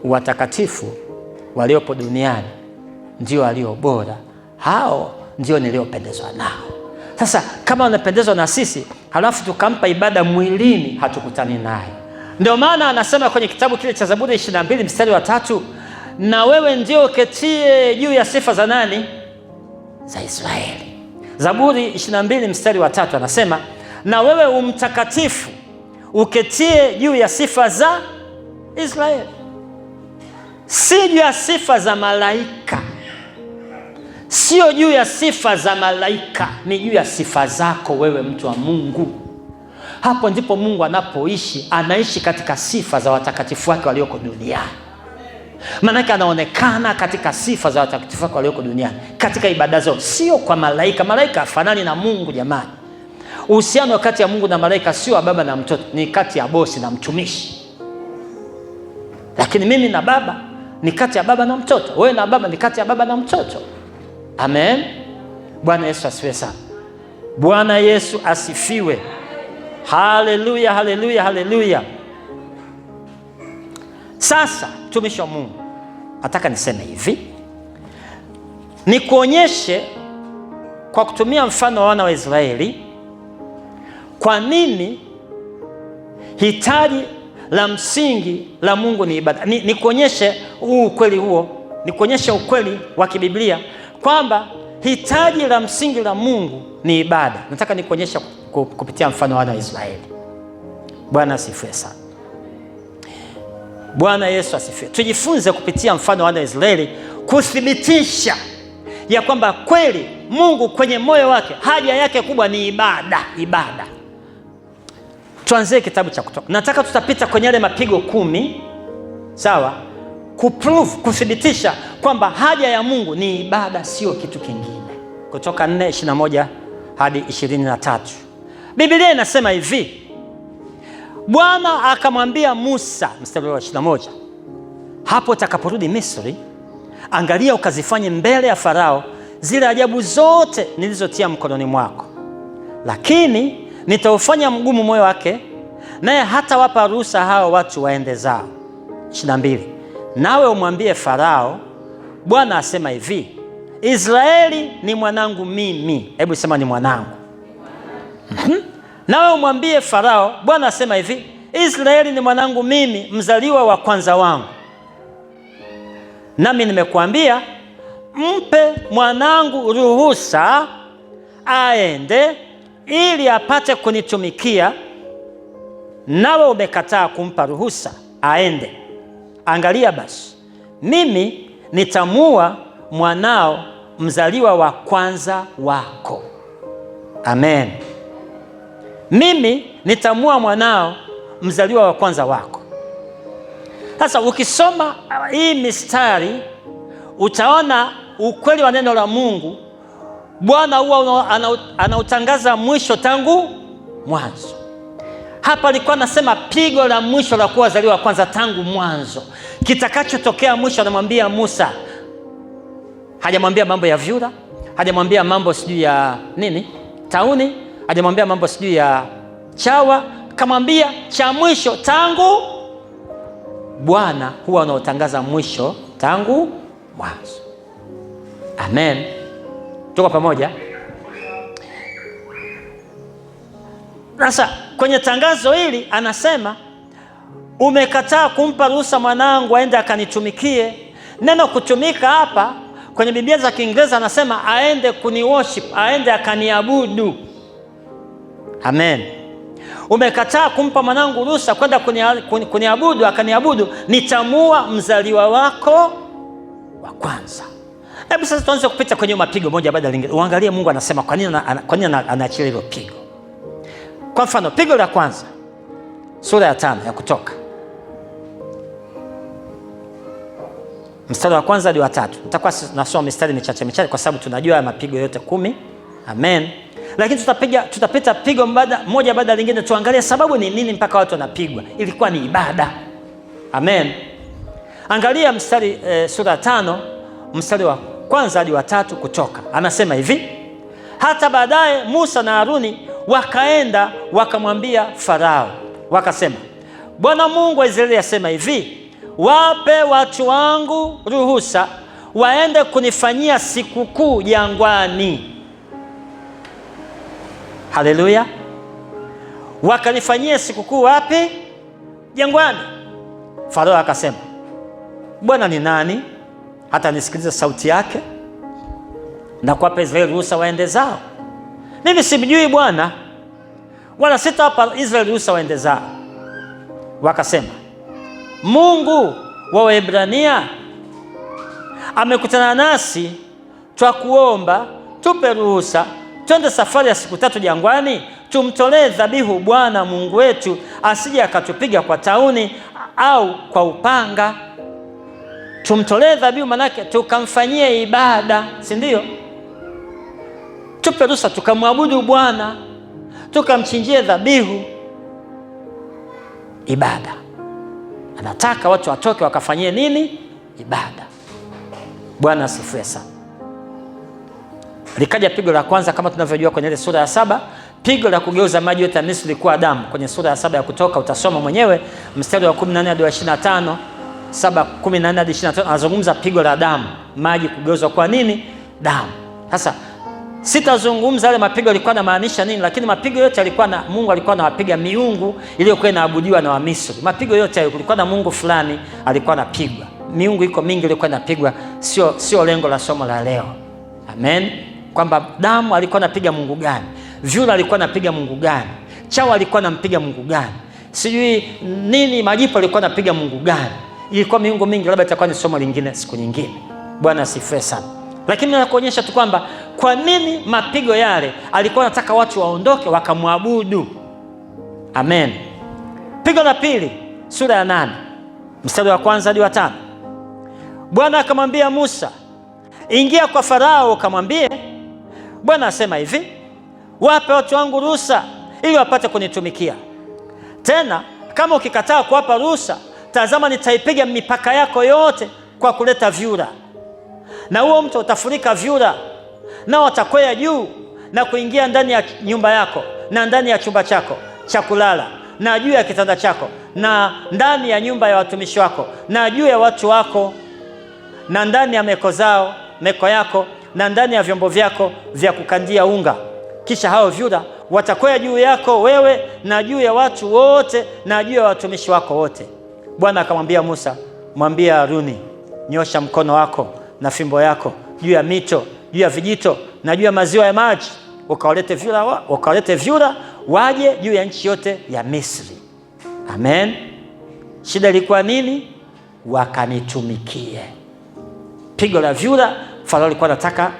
watakatifu waliopo duniani ndio walio bora, hao ndio niliopendezwa nao. Sasa kama unapendezwa na sisi halafu tukampa ibada mwilini, hatukutani naye. Ndio maana anasema kwenye kitabu kile cha Zaburi 22 mstari wa 3, na wewe ndio uketie juu ya sifa za nani? Za Israeli. Zaburi 22 mstari wa 3 anasema, na wewe umtakatifu uketie juu ya sifa za Israeli. Si juu ya sifa za malaika, sio juu ya sifa za malaika, ni juu ya sifa zako wewe, mtu wa Mungu. Hapo ndipo Mungu anapoishi, anaishi katika sifa za watakatifu wake walioko duniani. Maanake anaonekana katika sifa za watakatifu wake walioko duniani, katika ibada zao, sio kwa malaika. Malaika hafanani na Mungu jamani. Uhusiano kati ya Mungu na malaika sio baba na mtoto, ni kati ya bosi na mtumishi. Lakini mimi na baba ni kati ya baba na mtoto, wewe na baba ni kati ya baba na mtoto. Amen. Bwana Yesu asifiwe sana. Bwana Yesu asifiwe. Haleluya, haleluya, haleluya. Sasa mtumishi wa Mungu, nataka niseme hivi, nikuonyeshe kwa kutumia mfano wa wana wa Israeli kwa nini hitaji la msingi la Mungu ni ibada. Nikuonyeshe ukweli huo, nikuonyeshe ukweli wa kibiblia kwamba hitaji la msingi la Mungu ni ibada. Nataka nikuonyeshe kupitia mfano wa wana wa Israeli. Bwana asifiwe sana. Bwana Yesu asifiwe. Tujifunze kupitia mfano wa wana wa Israeli kuthibitisha ya kwamba kweli Mungu kwenye moyo wake haja yake kubwa ni ibada. Ibada. Tuanzie kitabu cha Kutoka. Nataka tutapita kwenye yale mapigo 10, sawa? Kuprove, kuthibitisha kwamba haja ya Mungu ni ibada, sio kitu kingine. Kutoka 4:21 hadi 23. Biblia inasema hivi, Bwana akamwambia Musa, mstari wa 21, hapo utakaporudi Misri, angalia ukazifanye mbele ya Farao zile ajabu zote nilizotia mkononi mwako, lakini nitaufanya mgumu moyo wake, naye hatawapa ruhusa hao watu waende zao. 22, nawe umwambie Farao, Bwana asema hivi, Israeli ni mwanangu mimi. Hebu sema ni mwanangu. Nawe umwambie Farao, Bwana asema hivi, Israeli ni mwanangu mimi, mzaliwa wa kwanza wangu. Nami nimekuambia, mpe mwanangu ruhusa aende ili apate kunitumikia, nawe umekataa kumpa ruhusa aende. Angalia basi, mimi nitamua mwanao mzaliwa wa kwanza wako. Amen. Mimi nitamua mwanao mzaliwa wa kwanza wako. Sasa ukisoma hii mistari utaona ukweli wa neno la Mungu. Bwana huwa anautangaza mwisho tangu mwanzo. Hapa alikuwa anasema pigo la mwisho la kuwa wazaliwa wa kwanza tangu mwanzo. Kitakachotokea mwisho anamwambia Musa. Hajamwambia mambo ya vyura, hajamwambia mambo sijui ya nini, tauni, hajamwambia mambo sijui ya chawa, kamwambia cha mwisho tangu. Bwana huwa anaotangaza mwisho tangu mwanzo. Amen. Tuko pamoja? Sasa kwenye tangazo hili anasema, umekataa kumpa ruhusa mwanangu aende akanitumikie. Neno kutumika hapa kwenye Biblia za Kiingereza anasema aende kuniworship, aende akaniabudu. Amen. Umekataa kumpa mwanangu ruhusa kwenda kuniabudu, akaniabudu, nitamua mzaliwa wako wa kwanza. Hebu sasa tuanze kupita kwenye mapigo moja baada ya lingine. Uangalie Mungu anasema kwa nini anaachilia hilo pigo. Kwa mfano, pigo la kwanza, sura ya 5 ya Kutoka, mstari wa kwanza hadi wa 3. Nitakuwa nasoma mistari michache kwa sababu tunajua mapigo yote 10. Amen. Lakini tutapita pigo moja baada ya lingine, tuangalie sababu ni nini mpaka watu wanapigwa. Ilikuwa ni ibada. Amen. Angalia mstari sura ya 5 mstari wa kwanza hadi wa 3 Kutoka. Anasema hivi, hata baadaye Musa na Haruni wakaenda wakamwambia Farao, wakasema, Bwana Mungu wa Israeli asema hivi, wape watu wangu ruhusa waende kunifanyia sikukuu jangwani. Haleluya! Wakanifanyia sikukuu wapi? Jangwani. Farao akasema, Bwana ni nani hata nisikilize sauti yake na kuwapa Israeli ruhusa waende zao? Mimi simjui Bwana, wala sitawapa Israeli ruhusa waende zao. Wakasema, Mungu wa Waebrania amekutana nasi, twakuomba tupe ruhusa twende safari ya siku 3 jangwani, tumtolee dhabihu Bwana Mungu wetu, asije akatupiga kwa tauni au kwa upanga. Tumtolee dhabihu manake tukamfanyie ibada, si ndio? Tupe ruhusa tukamwabudu Bwana, tukamchinjie dhabihu, ibada. Anataka watu watoke wakafanyie nini? Ibada. Bwana asifiwe sana. Likaja pigo la kwanza kama tunavyojua kwenye ile sura ya 7, pigo la kugeuza maji yote ya Misri kuwa damu. Kwenye sura ya 7 ya Kutoka utasoma mwenyewe mstari wa 14 hadi 25, 7:14 hadi 25, anazungumza pigo la damu, maji kugeuzwa kwa nini? Damu. Sasa sitazungumza yale mapigo yalikuwa yanamaanisha nini, lakini mapigo yote yalikuwa na Mungu alikuwa anawapiga miungu iliyokuwa inaabudiwa na Wamisri. Mapigo yote kulikuwa na Mungu fulani alikuwa anapigwa. Miungu iko mingi ilikuwa inapigwa, sio lengo la somo la leo. Amen. Kwamba damu alikuwa anapiga Mungu gani? Vyura alikuwa anapiga Mungu gani? Chawa alikuwa anampiga Mungu gani? Sijui nini, majipu alikuwa anapiga Mungu gani? Ilikuwa miungu mingi, labda itakuwa ni somo lingine siku nyingine. Bwana asifiwe sana. Lakini nakuonyesha tu kwamba kwa nini mapigo yale alikuwa anataka watu waondoke wakamwabudu. Amen. Pigo la pili, sura ya 8 mstari wa 1 hadi wa 5. Bwana akamwambia Musa, ingia kwa Farao ukamwambie, Bwana asema hivi, wape watu wangu ruhusa ili wapate kunitumikia. Tena kama ukikataa kuwapa ruhusa, tazama nitaipiga mipaka yako yote kwa kuleta vyura, na huo mto utafurika vyura, nao watakwea juu na kuingia ndani ya nyumba yako na ndani ya chumba chako cha kulala na juu ya kitanda chako na ndani ya nyumba ya watumishi wako na juu ya watu wako na ndani ya meko yako na ndani ya vyombo vyako vya kukandia unga. Kisha hao vyura watakwea juu yako wewe na juu ya watu wote na juu ya watumishi wako wote. Bwana akamwambia Musa, mwambie Haruni, nyosha mkono wako na fimbo yako juu ya mito, juu ya vijito na juu ya maziwa ya maji, ukalete vyura waje juu ya nchi yote ya Misri. Amen. Shida ilikuwa nini? Wakanitumikie. Pigo la vyura, Farao alikuwa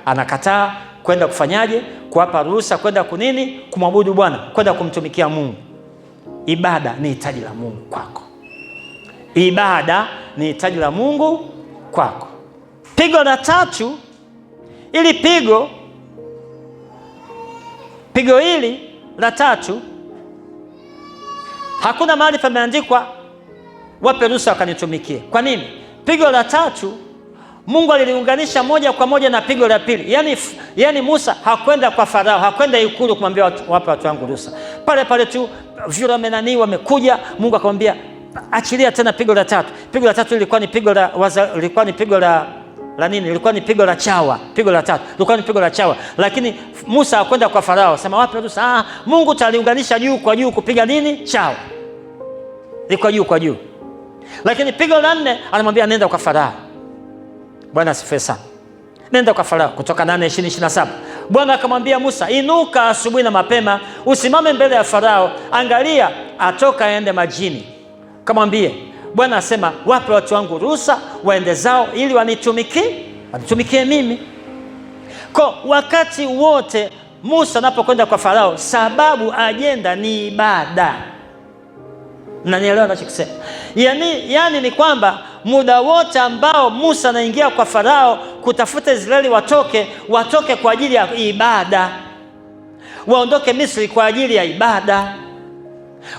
anakataa kwenda kufanyaje? Kuwapa ruhusa kwenda kunini? Kumwabudu Bwana, kwenda kumtumikia Mungu. Ibada ni hitaji la Mungu kwako. Ibada ni hitaji la Mungu kwako. Pigo la tatu, ili pigo hili la tatu hakuna mahali pameandikwa wape ruhusa wakanitumikie. Kwa nini? Pigo la tatu Mungu aliliunganisha moja kwa moja na pigo la pili. Yaani Musa hakwenda kwa Farao, hakwenda ikulu kumwambia wape watu wangu ruhusa. Pale tu vyura menani wamekuja, Mungu akamwambia achilia tena pigo la tatu. Pigo la tatu lilikuwa ni pigo la chawa. Pigo la tatu lilikuwa ni pigo la chawa. Lakini Musa hakwenda kwa Farao sema wape ruhusa. Mungu taliunganisha juu kwa juu kupiga nini? Chawa. Liko juu kwa juu. Lakini pigo la 4 anamwambia nenda kwa Farao. Bwana asifiwe sana. Nenda kwa Farao. Kutoka 8:20-27. Bwana akamwambia Musa, inuka asubuhi na mapema, usimame mbele ya Farao, angalia atoka aende majini. Kamwambie, Bwana asema wape watu wangu ruhusa waende zao ili wanitumikie mimi. Kwa wakati wote Musa anapokwenda kwa Farao, sababu ajenda ni ibada. Mnanielewa ninachokisema? Yaani ni kwamba muda wote ambao Musa anaingia kwa Farao kutafuta Israeli watoke kwa ajili ya ibada. Waondoke Misri kwa ajili ya ibada.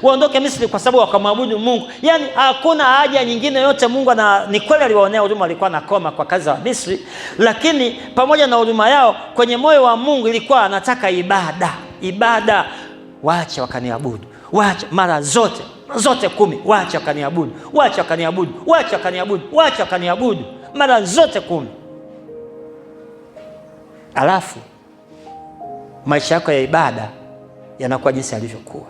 Waondoke Misri kwa sababu wakamwabudu Mungu. Yaani hakuna haja nyingine yote. Mungu ni kweli aliwaonea huruma, alikuwa anakoma kwa kazi za Misri, lakini pamoja na huruma yao kwenye moyo wa Mungu ilikuwa anataka ibada. Waache wakaniabudu. Waache mara zote. zote 10, wacha wakaniabudu, wacha wakaniabudu, wacha wakaniabudu, wacha wakaniabudu, mara zote 10. Alafu maisha yako ya ibada yanakuwa jinsi yalivyokuwa.